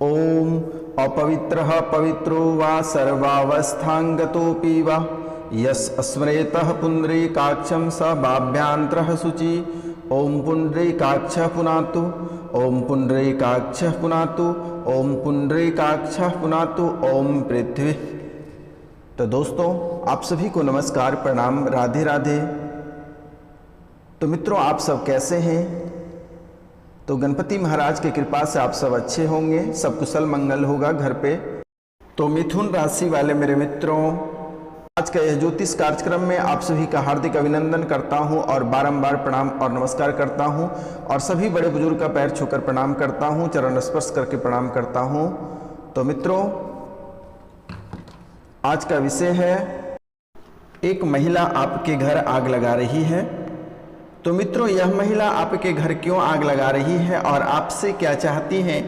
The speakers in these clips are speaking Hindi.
ओम अपवित्रः पवित्रो वा सर्वावस्थांगतोऽपि वा यस् स्मरेतः पुंडरीकाक्षं स भाव्यान्तरः शुचि। ओम पुंडरीकाक्षः पुनातु, ओम पुंडरीकाक्षः पुनातु, ओम पुंडरीकाक्षः पुनातु, ओम पृथ्वी। तो दोस्तों, आप सभी को नमस्कार, प्रणाम, राधे राधे। तो मित्रों, आप सब कैसे हैं? तो गणपति महाराज की कृपा से आप सब अच्छे होंगे, सब कुशल मंगल होगा घर पे। तो मिथुन राशि वाले मेरे मित्रों, आज का यह ज्योतिष कार्यक्रम में आप सभी का हार्दिक अभिनंदन करता हूं और बारंबार प्रणाम और नमस्कार करता हूं और सभी बड़े बुजुर्ग का पैर छूकर प्रणाम करता हूं, चरण स्पर्श करके प्रणाम करता हूं। तो मित्रों, आज का विषय है, एक महिला आपके घर आग लगा रही है। तो मित्रों, यह महिला आपके घर क्यों आग लगा रही है और आपसे क्या चाहती है,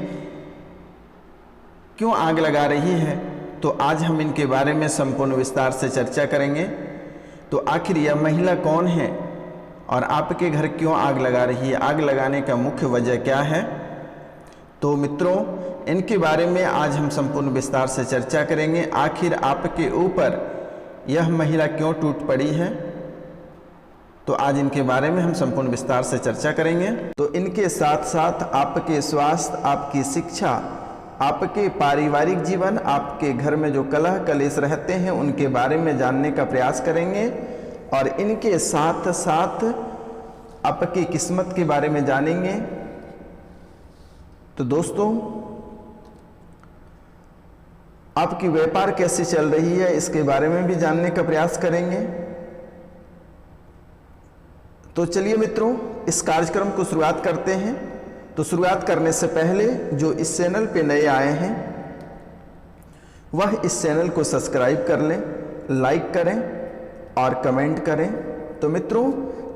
क्यों आग लगा रही है, तो आज हम इनके बारे में संपूर्ण विस्तार से चर्चा करेंगे। तो आखिर यह महिला कौन है और आपके घर क्यों आग लगा रही है, आग लगाने का मुख्य वजह क्या है। तो मित्रों, इनके बारे में आज हम संपूर्ण विस्तार से चर्चा करेंगे। आखिर आपके ऊपर यह महिला क्यों टूट पड़ी है, तो आज इनके बारे में हम संपूर्ण विस्तार से चर्चा करेंगे। तो इनके साथ साथ आपके स्वास्थ्य, आपकी शिक्षा, आपके पारिवारिक जीवन, आपके घर में जो कलह कलेश रहते हैं उनके बारे में जानने का प्रयास करेंगे और इनके साथ साथ आपकी किस्मत के बारे में जानेंगे। तो दोस्तों, आपकी व्यापार कैसी चल रही है इसके बारे में भी जानने का प्रयास करेंगे। तो चलिए मित्रों, इस कार्यक्रम को शुरुआत करते हैं। तो शुरुआत करने से पहले जो इस चैनल पे नए आए हैं वह इस चैनल को सब्सक्राइब कर लें, लाइक करें और कमेंट करें। तो मित्रों,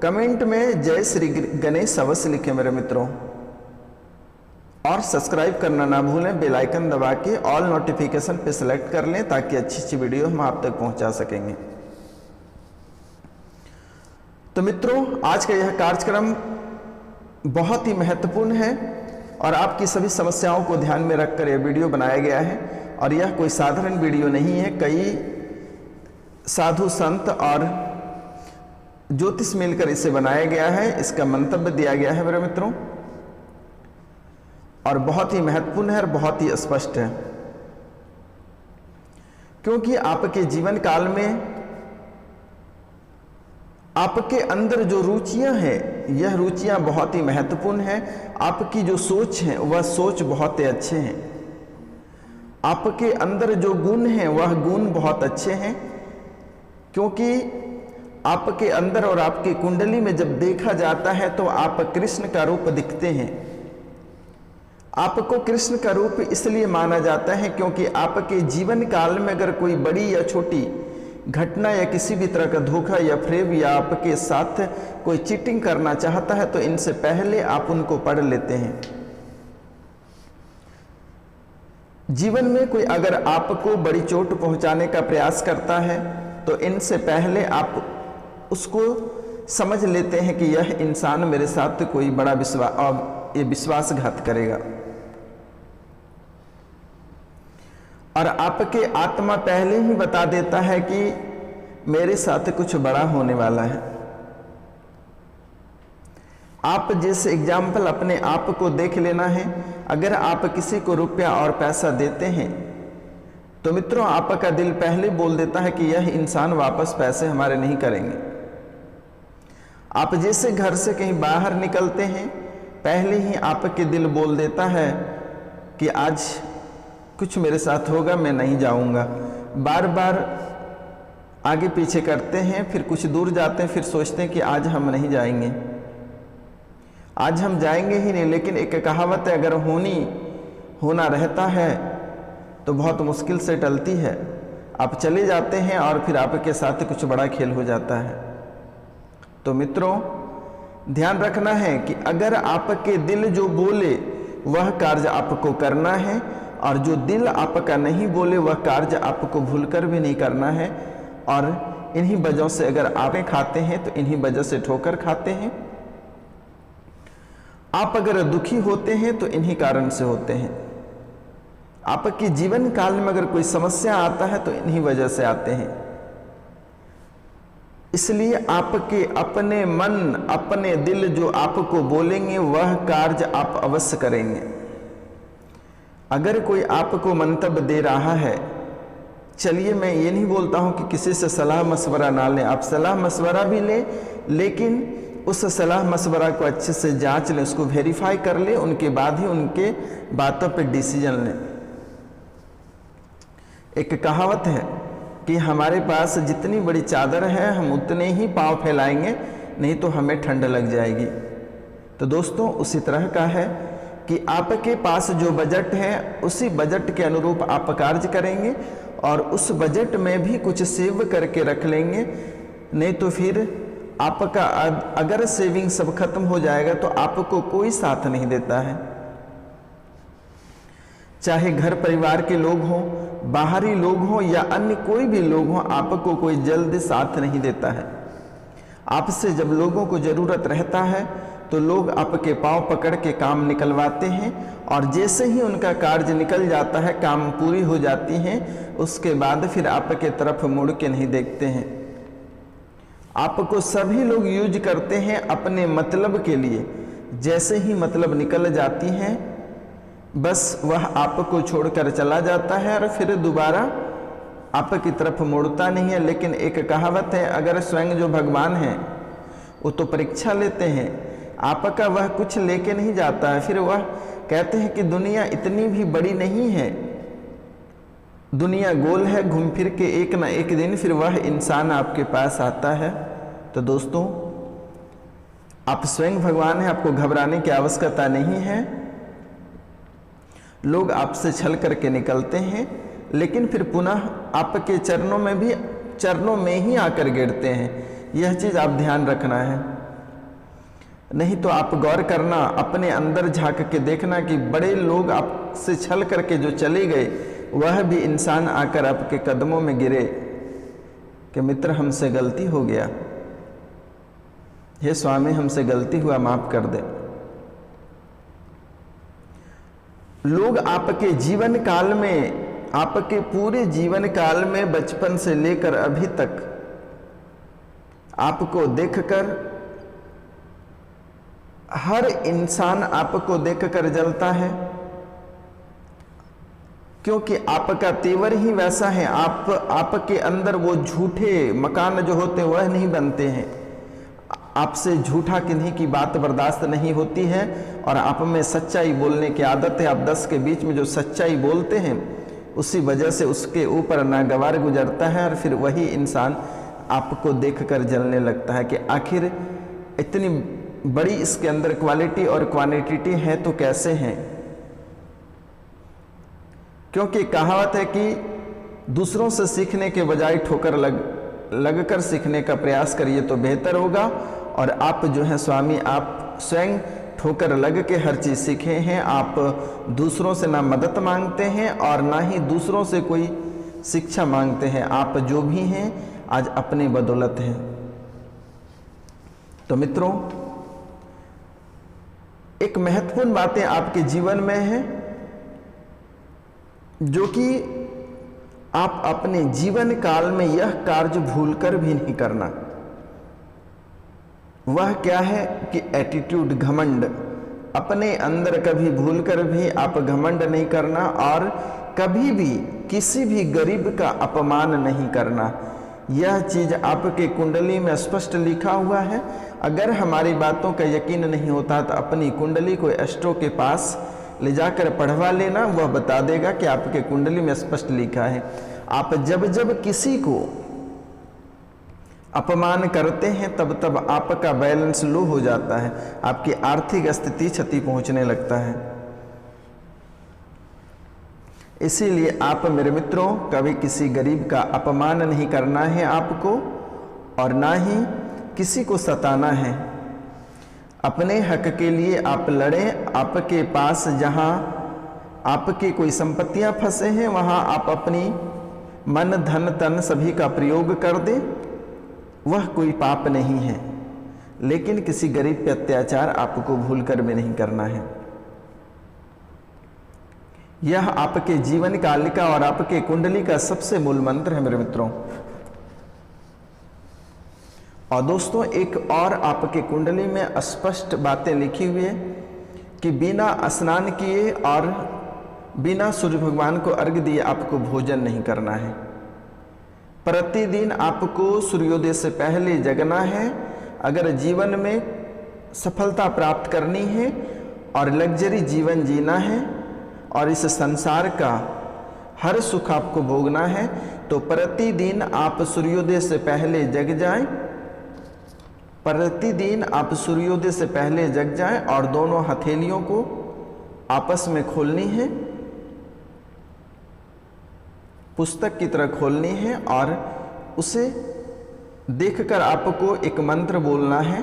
कमेंट में जय श्री गणेश अवश्य लिखें मेरे मित्रों, और सब्सक्राइब करना ना भूलें। बेल आइकन दबा के ऑल नोटिफिकेशन पे सेलेक्ट कर लें ताकि अच्छी अच्छी वीडियो हम आप तक पहुंचा सकेंगे। तो मित्रों, आज का यह कार्यक्रम बहुत ही महत्वपूर्ण है और आपकी सभी समस्याओं को ध्यान में रखकर यह वीडियो बनाया गया है। और यह कोई साधारण वीडियो नहीं है, कई साधु संत और ज्योतिष मिलकर इसे बनाया गया है, इसका मंतव्य दिया गया है मेरे मित्रों, और बहुत ही महत्वपूर्ण है और बहुत ही स्पष्ट है। क्योंकि आपके जीवन काल में आपके अंदर जो रुचियां हैं, यह रुचियां बहुत ही महत्वपूर्ण हैं। आपकी जो सोच है वह सोच बहुत ही अच्छे हैं। आपके अंदर जो गुण हैं वह गुण बहुत अच्छे हैं, क्योंकि आपके अंदर और आपकी कुंडली में जब देखा जाता है तो आप कृष्ण का रूप दिखते हैं। आपको कृष्ण का रूप इसलिए माना जाता है क्योंकि आपके जीवन काल में अगर कोई बड़ी या छोटी घटना या किसी भी तरह का धोखा या फ्रेब या आपके साथ कोई चीटिंग करना चाहता है तो इनसे पहले आप उनको पढ़ लेते हैं। जीवन में कोई अगर आपको बड़ी चोट पहुंचाने का प्रयास करता है तो इनसे पहले आप उसको समझ लेते हैं कि यह इंसान मेरे साथ कोई बड़ा विश्वासघात करेगा। और आपके आत्मा पहले ही बता देता है कि मेरे साथ कुछ बड़ा होने वाला है। आप जैसे एग्जाम्पल अपने आप को देख लेना है। अगर आप किसी को रुपया और पैसा देते हैं तो मित्रों, आपका दिल पहले बोल देता है कि यह इंसान वापस पैसे हमारे नहीं करेंगे। आप जैसे घर से कहीं बाहर निकलते हैं, पहले ही आपके दिल बोल देता है कि आज कुछ मेरे साथ होगा, मैं नहीं जाऊंगा। बार बार आगे पीछे करते हैं, फिर कुछ दूर जाते हैं, फिर सोचते हैं कि आज हम नहीं जाएंगे, आज हम जाएंगे ही नहीं। लेकिन एक कहावत है, अगर होना रहता है तो बहुत मुश्किल से टलती है। आप चले जाते हैं और फिर आपके साथ कुछ बड़ा खेल हो जाता है। तो मित्रों, ध्यान रखना है कि अगर आपके दिल जो बोले वह कार्य आपको करना है, और जो दिल आपका नहीं बोले वह कार्य आपको भूलकर भी नहीं करना है। और इन्हीं वजहों से अगर आप खाते हैं तो इन्हीं वजह से ठोकर खाते हैं। आप अगर दुखी होते हैं तो इन्हीं कारण से होते हैं। आपके जीवन काल में अगर कोई समस्या आता है तो इन्हीं वजह से आते हैं। इसलिए आपके अपने मन, अपने दिल जो आपको बोलेंगे वह कार्य आप अवश्य करेंगे। अगर कोई आपको मंतव्य दे रहा है, चलिए मैं ये नहीं बोलता हूं कि किसी से सलाह मशवरा ना लें, आप सलाह मशवरा भी लें, लेकिन उस सलाह मशवरा को अच्छे से जांच लें, उसको वेरीफाई कर लें, उनके बाद ही उनके बातों पे डिसीजन लें। एक कहावत है कि हमारे पास जितनी बड़ी चादर है हम उतने ही पांव फैलाएंगे, नहीं तो हमें ठंड लग जाएगी। तो दोस्तों उसी तरह का है कि आपके पास जो बजट है उसी बजट के अनुरूप आप कार्य करेंगे और उस बजट में भी कुछ सेव करके रख लेंगे, नहीं तो फिर आपका अगर सेविंग सब खत्म हो जाएगा तो आपको कोई साथ नहीं देता है। चाहे घर परिवार के लोग हों, बाहरी लोग हों या अन्य कोई भी लोग हों, आपको कोई जल्द साथ नहीं देता है। आपसे जब लोगों को जरूरत रहता है तो लोग आपके पांव पकड़ के काम निकलवाते हैं और जैसे ही उनका कार्य निकल जाता है, काम पूरी हो जाती हैं, उसके बाद फिर आपके तरफ मुड़ के नहीं देखते हैं। आपको सभी लोग यूज करते हैं अपने मतलब के लिए, जैसे ही मतलब निकल जाती हैं बस वह आपको छोड़कर चला जाता है और फिर दोबारा आपकी तरफ मुड़ता नहीं है। लेकिन एक कहावत है, अगर स्वयं जो भगवान हैं वो तो परीक्षा लेते हैं, आपका वह कुछ लेके नहीं जाता है। फिर वह कहते हैं कि दुनिया इतनी भी बड़ी नहीं है, दुनिया गोल है, घूम फिर के एक ना एक दिन फिर वह इंसान आपके पास आता है। तो दोस्तों आप स्वयं भगवान हैं, आपको घबराने की आवश्यकता नहीं है। लोग आपसे छल करके निकलते हैं लेकिन फिर पुनः आपके चरणों में ही आकर गिरते हैं, यह चीज आप ध्यान रखना है। नहीं तो आप गौर करना, अपने अंदर झांक के देखना कि बड़े लोग आपसे छल करके जो चले गए वह भी इंसान आकर आपके कदमों में गिरे कि मित्र हमसे गलती हो गया, हे स्वामी हमसे गलती हुआ, माफ कर दे। लोग आपके जीवन काल में, आपके पूरे जीवन काल में बचपन से लेकर अभी तक आपको देखकर, हर इंसान आपको देखकर जलता है, क्योंकि आपका तेवर ही वैसा है। आपके अंदर वो झूठे मकान जो होते वह नहीं बनते हैं, आपसे झूठा किन्हीं की बात बर्दाश्त नहीं होती है और आप में सच्चाई बोलने की आदत है। आप 10 के बीच में जो सच्चाई बोलते हैं उसी वजह से उसके ऊपर नागवार गुजरता है और फिर वही इंसान आपको देखकर जलने लगता है कि आखिर इतनी बड़ी इसके अंदर क्वालिटी और क्वांटिटी है तो कैसे हैं। क्योंकि कहावत है कि दूसरों से सीखने के बजाय ठोकर लगकर सीखने का प्रयास करिए तो बेहतर होगा। और आप जो है स्वामी, आप स्वयं ठोकर लग के हर चीज सीखे हैं। आप दूसरों से ना मदद मांगते हैं और ना ही दूसरों से कोई शिक्षा मांगते हैं। आप जो भी हैं आज अपने बदौलत हैं। तो मित्रों, एक महत्वपूर्ण बातें आपके जीवन में है जो कि आप अपने जीवन काल में यह कार्य भूलकर भी नहीं करना। वह क्या है कि एटीट्यूड, घमंड, अपने अंदर कभी भूलकर भी आप घमंड नहीं करना और कभी भी किसी भी गरीब का अपमान नहीं करना। यह चीज आपके कुंडली में स्पष्ट लिखा हुआ है। अगर हमारी बातों का यकीन नहीं होता तो अपनी कुंडली को एस्ट्रो के पास ले जाकर पढ़वा लेना, वह बता देगा कि आपके कुंडली में स्पष्ट लिखा है। आप जब जब किसी को अपमान करते हैं तब तब आपका बैलेंस लो हो जाता है, आपकी आर्थिक स्थिति क्षति पहुंचने लगता है। इसीलिए आप मेरे मित्रों कभी किसी गरीब का अपमान नहीं करना है आपको और ना ही किसी को सताना है। अपने हक के लिए आप लड़ें। आपके पास जहां आपकी कोई संपत्तियां फंसे हैं वहां आप अपनी मन, धन, तन सभी का प्रयोग कर दें, वह कोई पाप नहीं है। लेकिन किसी गरीब पे अत्याचार आपको भूलकर भी नहीं करना है। यह आपके जीवन काल का और आपके कुंडली का सबसे मूल मंत्र है मेरे मित्रों। और दोस्तों, एक और आपके कुंडली में स्पष्ट बातें लिखी हुई है कि बिना स्नान किए और बिना सूर्य भगवान को अर्घ्य दिए आपको भोजन नहीं करना है। प्रतिदिन आपको सूर्योदय से पहले जगना है अगर जीवन में सफलता प्राप्त करनी है और लग्जरी जीवन जीना है और इस संसार का हर सुख आपको भोगना है, तो प्रतिदिन आप सूर्योदय से पहले जग जाएं। प्रतिदिन आप सूर्योदय से पहले जग जाएं और दोनों हथेलियों को आपस में खोलनी है, पुस्तक की तरह खोलनी है और उसे देखकर आपको एक मंत्र बोलना है।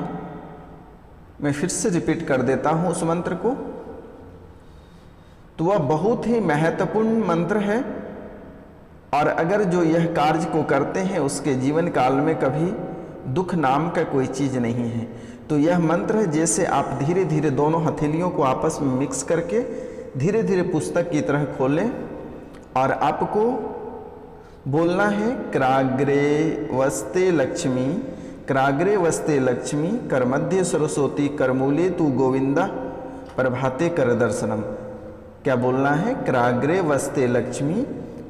मैं फिर से रिपीट कर देता हूं उस मंत्र को। तो वह बहुत ही महत्वपूर्ण मंत्र है और अगर जो यह कार्य को करते हैं उसके जीवन काल में कभी दुख नाम का कोई चीज नहीं है। तो यह मंत्र है, जैसे आप धीरे धीरे दोनों हथेलियों को आपस में मिक्स करके धीरे धीरे पुस्तक की तरह खोलें और आपको बोलना है, क्राग्रे वस्ते लक्ष्मी, क्राग्रे वस्ते लक्ष्मी, कर मध्य सरस्वती, करमूले तू गोविंदा, प्रभाते कर दर्शनम। क्या बोलना है? क्राग्रे वस्ते लक्ष्मी,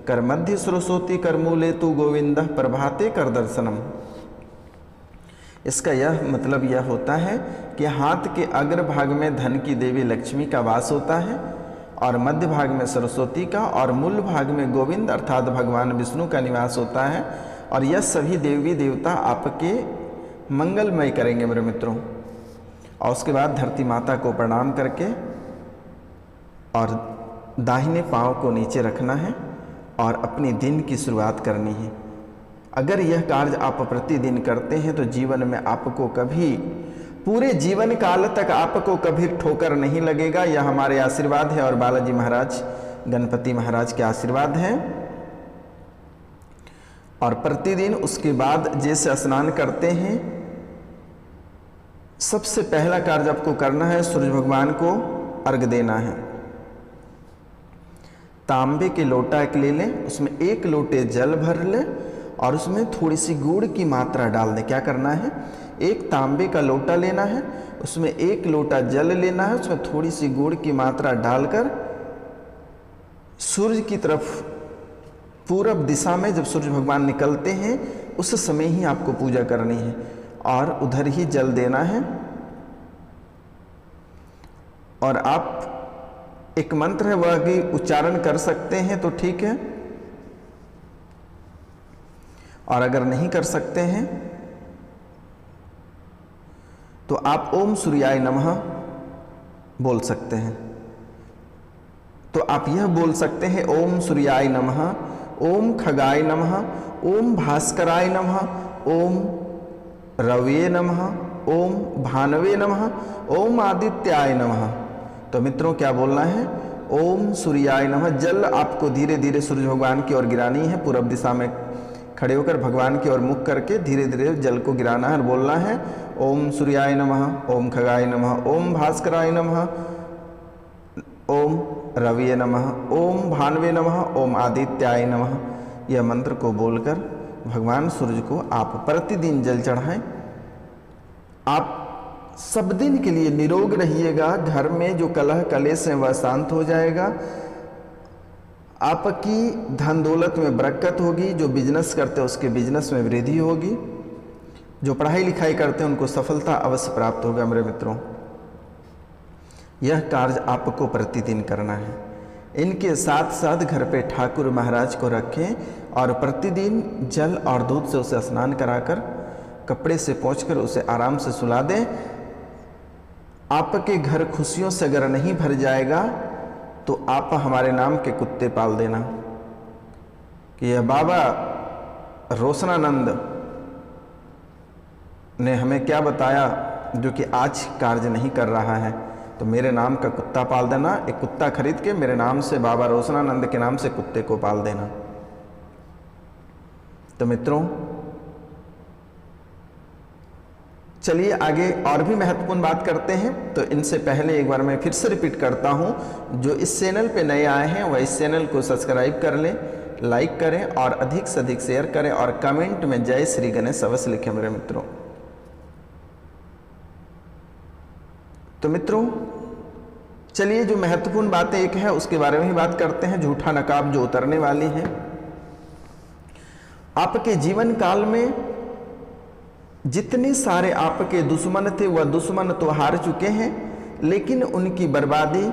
कर मध्य सरस्वती, करमूले तू गोविंदा, प्रभाते कर दर्शनम। इसका यह मतलब यह होता है कि हाथ के अग्र भाग में धन की देवी लक्ष्मी का वास होता है और मध्य भाग में सरस्वती का और मूल भाग में गोविंद अर्थात भगवान विष्णु का निवास होता है। और यह सभी देवी देवता आपके मंगलमय करेंगे मेरे मित्रों। और उसके बाद धरती माता को प्रणाम करके और दाहिने पांव को नीचे रखना है और अपनी दिन की शुरुआत करनी है। अगर यह कार्य आप प्रतिदिन करते हैं तो जीवन में आपको कभी, पूरे जीवन काल तक आपको कभी ठोकर नहीं लगेगा। यह हमारे आशीर्वाद है और बालाजी महाराज, गणपति महाराज के आशीर्वाद हैं। और प्रतिदिन उसके बाद जैसे स्नान करते हैं, सबसे पहला कार्य आपको करना है सूर्य भगवान को अर्घ्य देना है। तांबे के लोटा एक ले लें, उसमें 1 लोटे जल भर लें और उसमें थोड़ी सी गुड़ की मात्रा डाल दें। क्या करना है? एक तांबे का लोटा लेना है, उसमें 1 लोटा जल लेना है, उसमें थोड़ी सी गुड़ की मात्रा डालकर सूर्य की तरफ पूरब दिशा में जब सूर्य भगवान निकलते हैं उस समय ही आपको पूजा करनी है और उधर ही जल देना है। और आप एक मंत्र है वह भी उच्चारण कर सकते हैं तो ठीक है, और अगर नहीं कर सकते हैं तो आप ओम सूर्याय नमः बोल सकते हैं। तो आप यह बोल सकते हैं, ओम सूर्याय नमः, ओम खगाय नमः, ओम भास्कराय नमः, ओम रवये नमः, ओम भानवे नमः, ओम आदित्याय नमः। तो मित्रों क्या बोलना है? ओम सूर्याय नमः। जल आपको धीरे धीरे सूर्य भगवान की ओर गिरानी है। पूरब दिशा में खड़े होकर भगवान की ओर मुख करके धीरे धीरे जल को गिराना है और बोलना है, ओम सूर्याय नमः, ओम खगाय नमः, ओम भास्कराय नमः, ओम रविये नमः, ओम भानवे नमः, ओम आदित्याय नमः। यह मंत्र को बोलकर भगवान सूर्य को आप प्रतिदिन जल चढ़ाएं। आप सब दिन के लिए निरोग रहिएगा। घर में जो कलह कलेश है वह शांत हो जाएगा। आपकी धन दौलत में बरकत होगी। जो बिजनेस करते हैं उसके बिजनेस में वृद्धि होगी। जो पढ़ाई लिखाई करते हैं उनको सफलता अवश्य प्राप्त होगा मेरे मित्रों। यह कार्य आपको प्रतिदिन करना है। इनके साथ साथ घर पे ठाकुर महाराज को रखें और प्रतिदिन जल और दूध से उसे स्नान कराकर कपड़े से पोंछकर उसे आराम से सुला दें। आपके घर खुशियों से अगर नहीं भर जाएगा तो आप हमारे नाम के कुत्ते पाल देना कि यह बाबा रोशनानंद ने हमें क्या बताया जो कि आज कार्य नहीं कर रहा है, तो मेरे नाम का कुत्ता पाल देना। एक कुत्ता खरीद के मेरे नाम से, बाबा रोशनानंद के नाम से कुत्ते को पाल देना। तो मित्रों चलिए आगे और भी महत्वपूर्ण बात करते हैं। तो इनसे पहले एक बार मैं फिर से रिपीट करता हूं, जो इस चैनल पे नए आए हैं वह इस चैनल को सब्सक्राइब कर लें, लाइक करें और अधिक से अधिक शेयर करें और कमेंट में जय श्री गणेश अवश्य लिखें मेरे मित्रों। तो मित्रों चलिए जो महत्वपूर्ण बातें एक है उसके बारे में ही बात करते हैं। झूठा नकाब जो उतरने वाली है। आपके जीवन काल में जितने सारे आपके दुश्मन थे वह दुश्मन तो हार चुके हैं, लेकिन उनकी बर्बादी,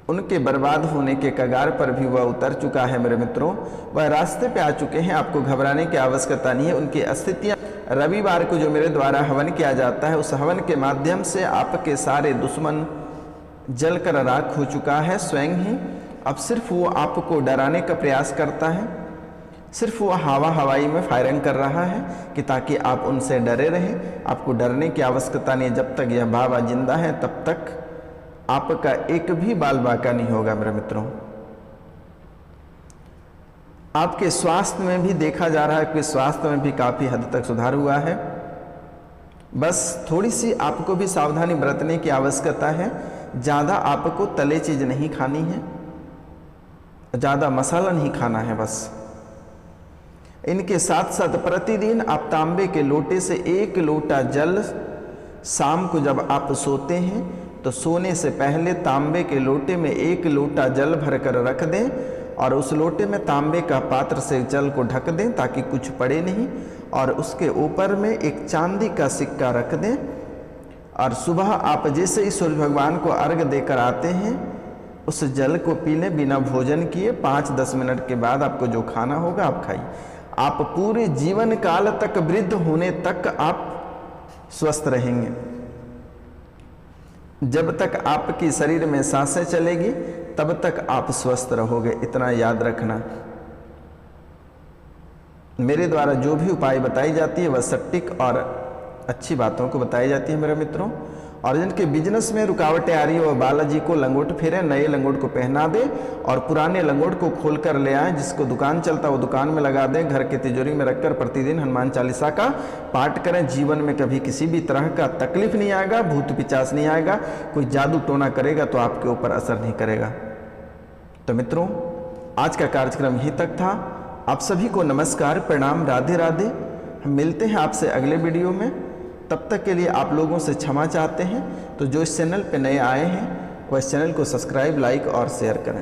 उनके बर्बाद होने के कगार पर भी वह उतर चुका है मेरे मित्रों। वह रास्ते पे आ चुके हैं, आपको घबराने की आवश्यकता नहीं है। उनकी स्थितियां, रविवार को जो मेरे द्वारा हवन किया जाता है उस हवन के माध्यम से आपके सारे दुश्मन जलकर राख हो चुका है स्वयं ही। अब सिर्फ वो आपको डराने का प्रयास करता है, सिर्फ वो हवाई में फायरिंग कर रहा है कि ताकि आप उनसे डरे रहें। आपको डरने की आवश्यकता नहीं है। जब तक यह बाबा जिंदा है तब तक आपका एक भी बाल बाका नहीं होगा मेरे मित्रों। आपके स्वास्थ्य में भी देखा जा रहा है कि स्वास्थ्य में भी काफी हद तक सुधार हुआ है। बस थोड़ी सी आपको भी सावधानी बरतने की आवश्यकता है। ज़्यादा आपको तले चीज नहीं खानी है, ज़्यादा मसाला नहीं खाना है। बस इनके साथ साथ प्रतिदिन आप तांबे के लोटे से 1 लोटा जल, शाम को जब आप सोते हैं तो सोने से पहले तांबे के लोटे में 1 लोटा जल भरकर रख दें और उस लोटे में तांबे का पात्र से जल को ढक दें ताकि कुछ पड़े नहीं, और उसके ऊपर में एक चांदी का सिक्का रख दें। और सुबह आप जैसे ही सूर्य भगवान को अर्घ देकर आते हैं उस जल को पी लें बिना भोजन किए। 5-10 मिनट के बाद आपको जो खाना होगा आप खाइए। आप पूरे जीवन काल तक, वृद्ध होने तक आप स्वस्थ रहेंगे। जब तक आपकी शरीर में सांसें चलेगी तब तक आप स्वस्थ रहोगे, इतना याद रखना। मेरे द्वारा जो भी उपाय बताई जाती है वह सटीक और अच्छी बातों को बताई जाती है मेरे मित्रों। और जिनके बिजनेस में रुकावटें आ रही है वह बालाजी को लंगोट फेरें, नए लंगोट को पहना दें और पुराने लंगोट को खोल कर ले आएं। जिसको दुकान चलता है वो दुकान में लगा दें, घर के तिजोरी में रखकर प्रतिदिन हनुमान चालीसा का पाठ करें। जीवन में कभी किसी भी तरह का तकलीफ नहीं आएगा, भूत पिचास नहीं आएगा, कोई जादू टोना करेगा तो आपके ऊपर असर नहीं करेगा। तो मित्रों आज का कार्यक्रम यहीं तक था। आप सभी को नमस्कार, प्रणाम, राधे राधे। हम मिलते हैं आपसे अगले वीडियो में। तब तक के लिए आप लोगों से क्षमा चाहते हैं। तो जो इस चैनल पे नए आए हैं वह इस चैनल को सब्सक्राइब, लाइक और शेयर करें।